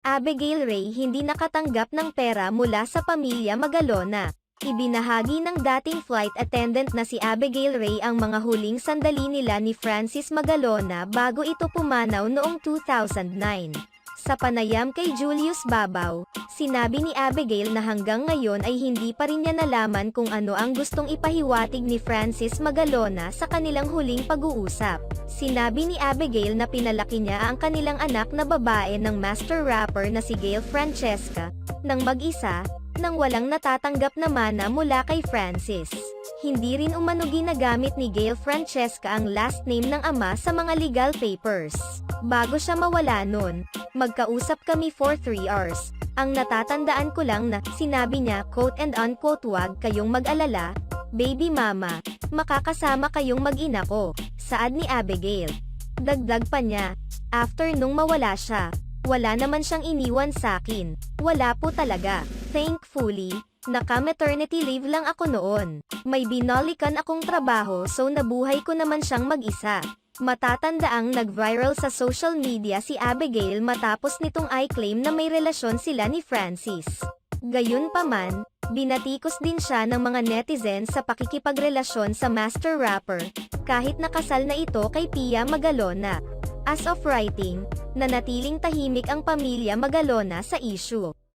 Abigail Ray hindi nakatanggap ng pera mula sa pamilya Magalona. Ibinahagi ng dating flight attendant na si Abigail Ray ang mga huling sandali nila ni Francis Magalona bago ito pumanaw noong 2009. Sa panayam kay Julius Babaw, sinabi ni Abigail na hanggang ngayon ay hindi pa rin niya nalaman kung ano ang gustong ipahiwatig ni Francis Magalona sa kanilang huling pag-uusap. Sinabi ni Abigail na pinalaki niya ang kanilang anak na babae ng master rapper na si Gail Francesca, nang mag-isa, nang walang natatanggap na mana mula kay Francis. Hindi rin umano ginagamit ni Gail Francesca ang last name ng ama sa mga legal papers. Bago siya mawala nun, magkausap kami for 3 hours. Ang natatandaan ko lang na, sinabi niya, quote and unquote, "Wag kayong mag-alala, baby mama, makakasama kayong mag-ina ko," saad ni Abigail. Dagdag pa niya, "After nung mawala siya, wala naman siyang iniwan sakin. Wala po talaga. Thankfully, naka-maternity leave lang ako noon. May binalikan akong trabaho so nabuhay ko naman siyang mag-isa." Matatandaang nag-viral sa social media si Abigail matapos nitong i-claim na may relasyon sila ni Francis. Gayunpaman, binatikos din siya ng mga netizens sa pakikipagrelasyon sa master rapper, kahit nakasal na ito kay Pia Magalona. As of writing, nanatiling tahimik ang pamilya Magalona sa issue.